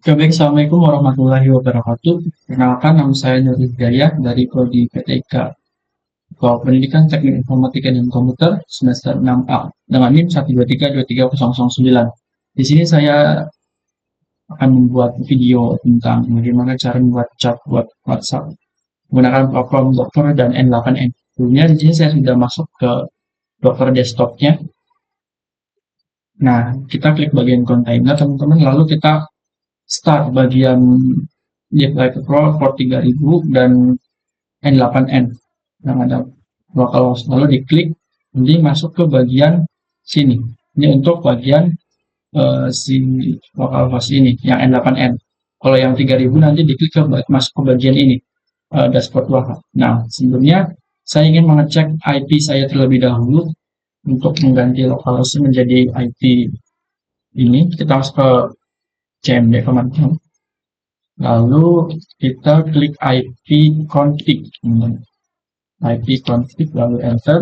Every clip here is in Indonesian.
Baik, Assalamualaikum warahmatullahi wabarakatuh. Perkenalkan, nama saya Nur Hidayah dari Prodi PTIK Pendidikan Teknik Informatika dan Komputer semester 6A dengan NIM 123 23009. Di sini saya akan membuat video tentang bagaimana cara membuat chat buat WhatsApp menggunakan platform Docker dan N8N. Sebelumnya di sini saya sudah masuk ke Docker desktopnya. Nah, kita klik bagian kontainer, teman-teman, lalu kita start bagian Live Pro port 3000 dan N8N yang ada localhost. Lalu diklik, nanti masuk ke bagian sini. Ini untuk bagian si localhost ini, yang N8N. Kalau yang 3000 nanti diklik ke masuk ke bagian ini, dashboard WAHA. Nah, sebelumnya saya ingin mengecek IP saya terlebih dahulu untuk mengganti localhost menjadi IP ini. Kita masuk ke cmd command. Lalu kita klik IP config. IP config lalu enter.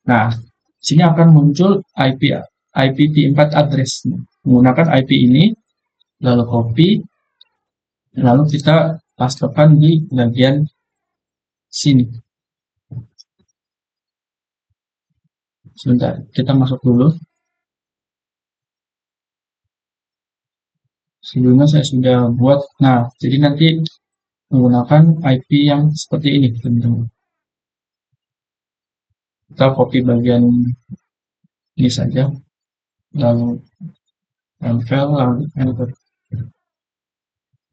Nah, sini akan muncul IPv4 address. Menggunakan IP ini, lalu copy, lalu kita pastekan di bagian sini. Sebentar, kita masuk dulu. Sebelumnya saya sudah buat. Nah, jadi nanti menggunakan IP yang seperti ini, teman-teman. Kita copy bagian ini saja, lalu tempel, lalu enter.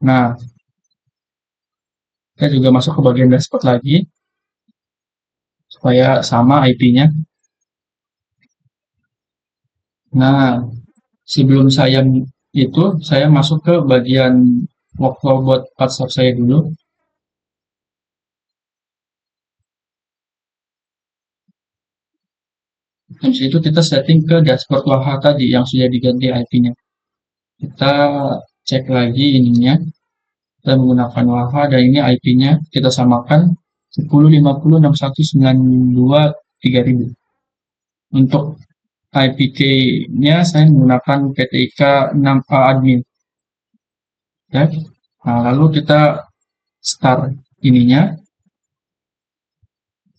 Nah, kita juga masuk ke bagian dashboard lagi supaya sama IP-nya. Nah, sebelum saya masuk ke bagian workflow buat WhatsApp saya dulu. Habis itu kita setting ke dashboard WAHA tadi yang sudah diganti IP-nya. Kita cek lagi ininya. Kita menggunakan WAHA dan ini IP-nya kita samakan 10.50.6192.3000. Untuk IPK-nya saya menggunakan PTIK 6A admin. Ya. Nah, lalu kita start ininya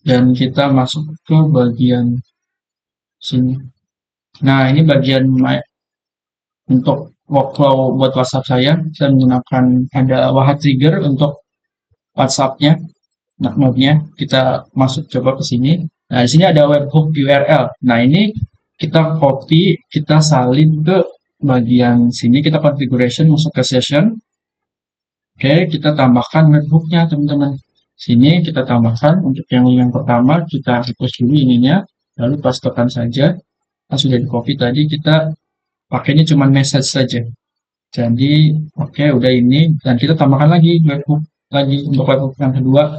dan kita masuk ke bagian sini. Nah, ini bagian untuk workflow buat WhatsApp saya menggunakan ada WAHA trigger untuk WhatsApp-nya. Nah, node-nya kita masuk coba ke sini. Nah, di sini ada webhook URL. Nah, ini kita copy, kita salin ke bagian sini, kita configuration masuk ke session. Oke, kita tambahkan webhook-nya, teman-teman. Sini kita tambahkan untuk yang pertama, kita hapus dulu ininya, lalu pastekan saja. Nah, sudah di copy tadi, kita pakainya cuma message saja. Jadi, oke, udah ini, dan kita tambahkan lagi webhook lagi untuk webhook yang kedua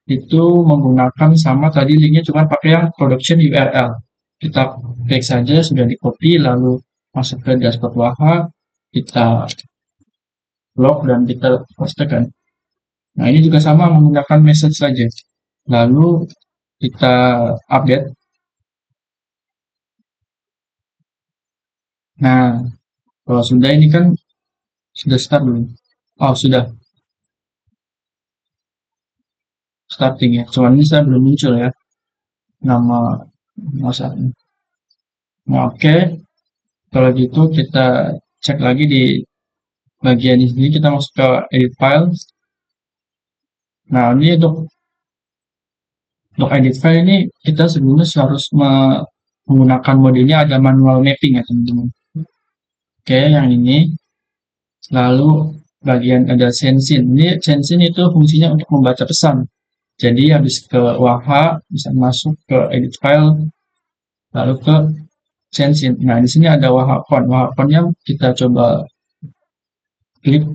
itu menggunakan sama tadi linknya cuma pakai yang production URL. Kita klik saja, sudah di copy, lalu masuk ke dashboard WAHA, kita log dan kita pastekan. Nah, ini juga sama menggunakan message saja. Lalu kita update. Nah, kalau sudah ini kan sudah start belum? Oh, sudah starting ya. Cuman ini saya belum muncul ya nama masanya. Nah, oke. Kalau gitu kita cek lagi di bagian ini, kita masuk ke edit file. Nah, ini untuk edit file ini kita sebelumnya harus menggunakan modenya ada manual mapping ya, teman-teman. Oke, yang ini. Lalu bagian ada sensin. Ini sensin itu fungsinya untuk membaca pesan. Jadi habis ke WAHA bisa masuk ke edit file, lalu ke sensin. Nah, di sini ada WAHA font. WAHA fontnya kita coba klik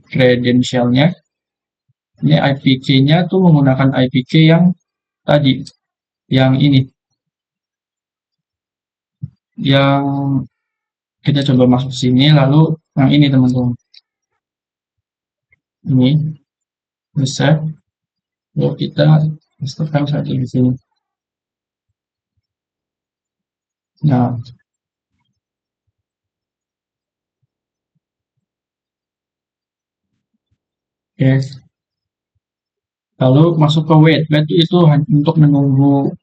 credentialnya. Ini IPK-nya tuh menggunakan IPK yang tadi, yang ini, yang kita coba masuk sini, lalu yang ini teman-teman, ini bisa, lalu kita pastekan saja di sini. Nah, Oke. Lalu masuk ke wait. Wait itu untuk menunggu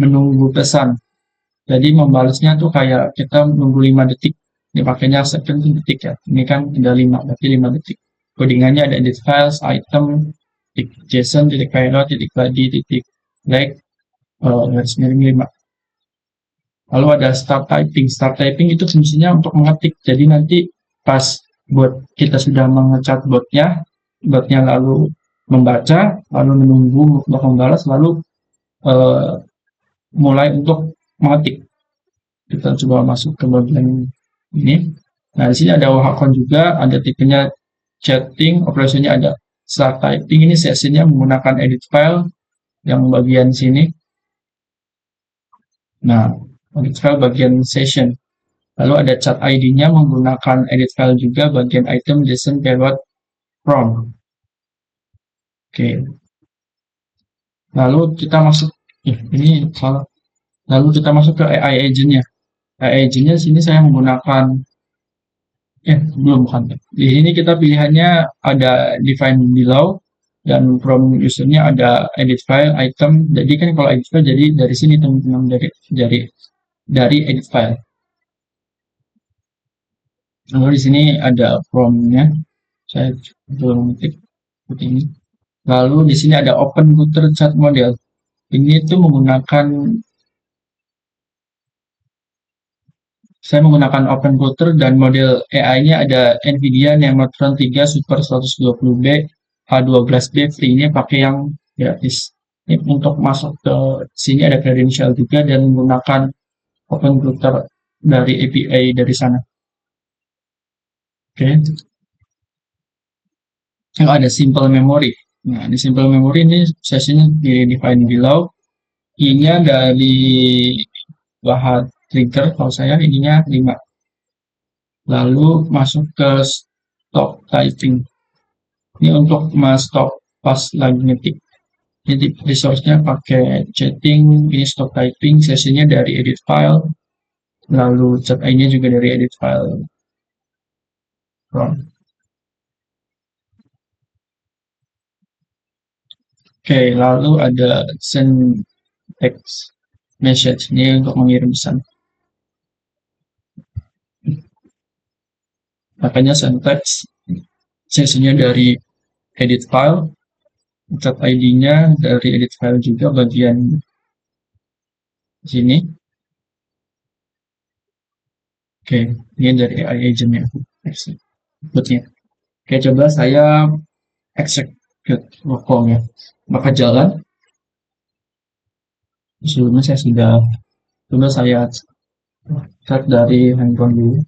menunggu pesan. Jadi membalasnya tuh kayak kita nunggu 5 detik. Dipakainya second tuh detik ya. Ini kan tinggal 5, berarti 5 detik. Codingannya ada edit files, item, titik JSON, titik payload, titik body, titik leg, garis miring 5. Lalu ada start typing. Start typing itu fungsinya untuk mengetik. Jadi nanti pas buat kita sudah mengecat botnya lalu membaca, lalu menunggu untuk membalas, lalu eh, mulai untuk mengetik. Kita coba masuk ke bagian ini. Nah, di sini ada wahakon juga, ada tipenya chatting, operasinya ada start typing. Ini sesinya menggunakan edit file yang bagian sini. Nah, edit file bagian session. Lalu ada chat ID-nya menggunakan edit file juga bagian item JSON payload from. Oke. Lalu kita masuk ini salah. Lalu kita masuk ke AI agent-nya. AI agent-nya sini saya menggunakan belum bukan. Di sini kita pilihannya ada define below dan from usernya ada edit file item. Jadi kan kalau edit file jadi dari sini teman-teman dari edit file. Lalu di sini ada from-nya. Saya belum ngetik seperti ini. Lalu di sini ada open router chat model. Ini tuh saya menggunakan open router dan model AI-nya ada NVIDIA Nemotron 3 Super 120B H12B free. Ini pakai yang gratis. Ini untuk masuk ke sini ada credential juga dan menggunakan open router dari API dari sana. Oke. Yang ada simple memory. Nah, di simple memory ini sesinya di define below. I-nya dari bahan trigger kalau saya ininya 5. Lalu masuk ke stop typing. Ini untuk stop pas lagi ngetik. Jadi resource-nya pakai chatting, ini stop typing, sesinya dari edit file, lalu chat ID-nya juga dari edit file from. Oke, lalu ada send text message ini untuk mengirim pesan. Makanya send text sesinya dari edit file, chat ID-nya dari edit file juga bagian sini. Oke, ini dari AI agent-nya. Berikutnya. Oke, coba saya execute workflow-nya. Maka jalan. Sebelumnya saya sudah coba saya start dari handphone dulu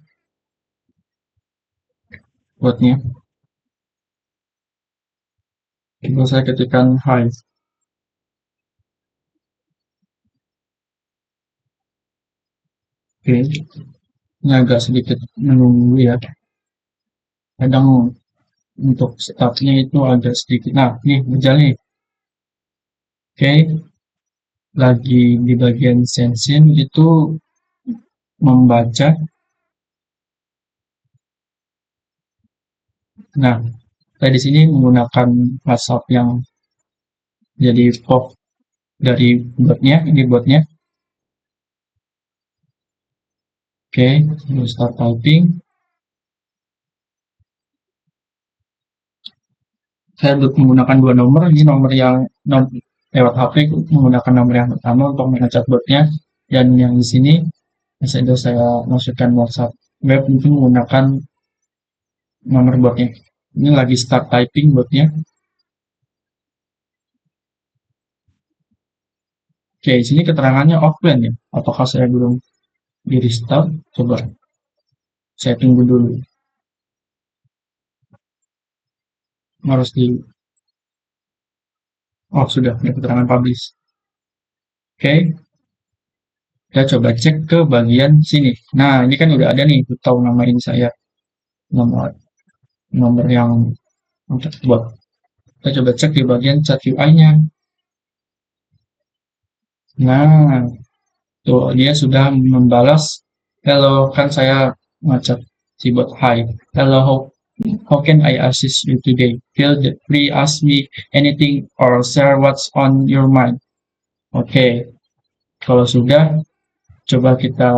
buatnya. Coba saya ketikkan hi. Oke, ini agak sedikit menunggu ya. Kadang untuk startnya itu agak sedikit. Nah, nih berjalan nih. Oke, lagi di bagian sensing itu membaca. Nah, saya di sini menggunakan WhatsApp yang jadi pop dari botnya, ini botnya. Oke, start typing. Saya menggunakan dua nomor. Ini nomor yang lewat HP menggunakan nomor yang pertama untuk mengechat botnya, dan yang di sini saya masukkan WhatsApp web itu menggunakan nomor botnya. Ini lagi start typing botnya. Oke, di sini keterangannya offline ya. Apakah saya belum di restart? Coba saya tunggu dulu. Harus di sudah ada keterangan publish. Oke, kita coba cek ke bagian sini. Nah, ini kan udah ada nih, tahu nama ini saya, nomor nomor yang untuk bot. Kita coba cek di bagian chat UI-nya. Nah, tuh dia sudah membalas hello, kan saya ngechat si bot hi, hello How can I assist you today? Feel free, ask me anything or share what's on your mind. Oke, kalau sudah, coba kita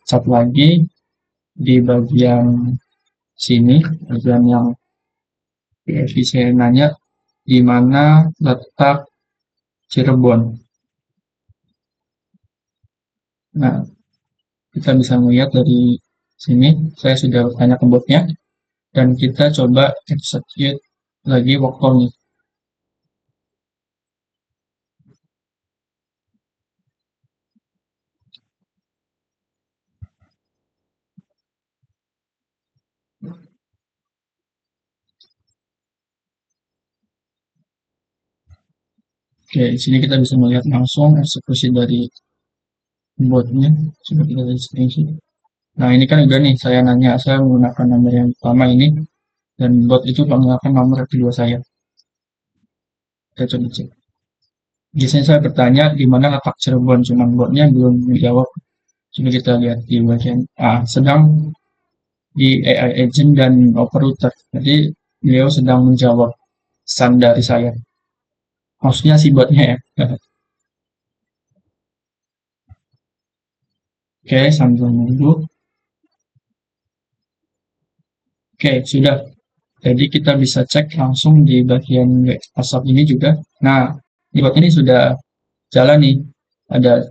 chat lagi di bagian sini, bagian yang saya nanya di mana letak Cirebon. Nah, kita bisa melihat dari sini, saya sudah tanya ke botnya, dan kita coba execute lagi workflow-nya. Oke, di sini kita bisa melihat langsung eksekusi dari botnya. Coba kita lihat screenshot. Nah, ini kan udah nih, saya nanya, saya menggunakan nomor yang pertama ini, dan bot itu menggunakan nomor kedua saya. Kita coba cek. Biasanya saya bertanya di mana letak Cirebon, cuman botnya belum menjawab. Coba kita lihat di bagian sedang di AI agent dan operator. Jadi beliau sedang menjawab pesan dari saya. Maksudnya si botnya ya. Oke, sambil menunggu. Oke, sudah. Jadi kita bisa cek langsung di bagian WhatsApp ini juga. Nah, di bot ini sudah jalan nih. Ada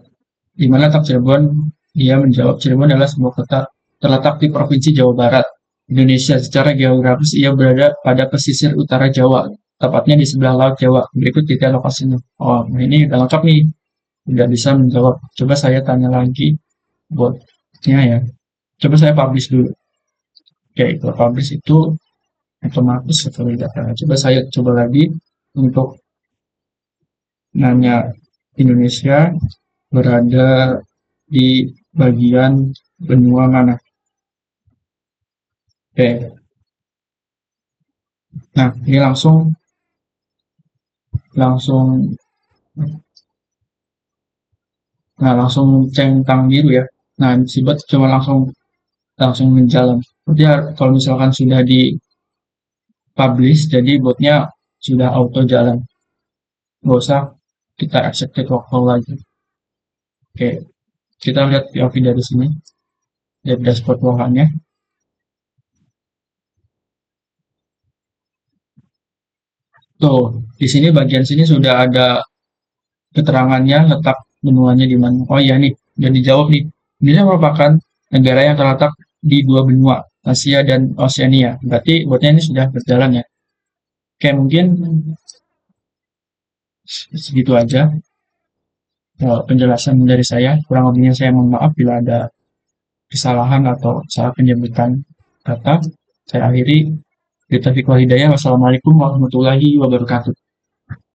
di mana letak Cirebon? Dia menjawab Cirebon adalah sebuah kota terletak di Provinsi Jawa Barat, Indonesia. Secara geografis ia berada pada pesisir utara Jawa, tepatnya di sebelah Laut Jawa. Berikut detail lokasinya. Oh, ini udah lengkap nih. Udah bisa menjawab. Coba saya tanya lagi buatnya ya. Coba saya publish dulu. Oke, kalau publish itu otomatis seperti data. Coba saya coba lagi untuk nanya Indonesia berada di bagian benua mana. Oke, nah ini langsung langsung langsung centang biru ya. Nah, si bot cuma langsung langsung menjalan. Jadi kalau misalkan sudah di publish, jadi botnya sudah auto jalan. Nggak usah kita execute workflow lagi. Oke, kita lihat POV dari sini, lihat dashboard bawahannya. Tuh, di sini bagian sini sudah ada keterangannya letak benuanya di mana. Oh iya nih, udah dijawab nih. Indonesia merupakan negara yang terletak di dua benua, Asia dan Oceania. Berarti botnya ini sudah berjalan ya. Oke, mungkin segitu aja penjelasan dari saya. Kurang lebihnya saya mohon maaf bila ada kesalahan atau salah penyebutan kata. Saya akhiri. Kita Hidayah. Wassalamualaikum warahmatullahi wabarakatuh.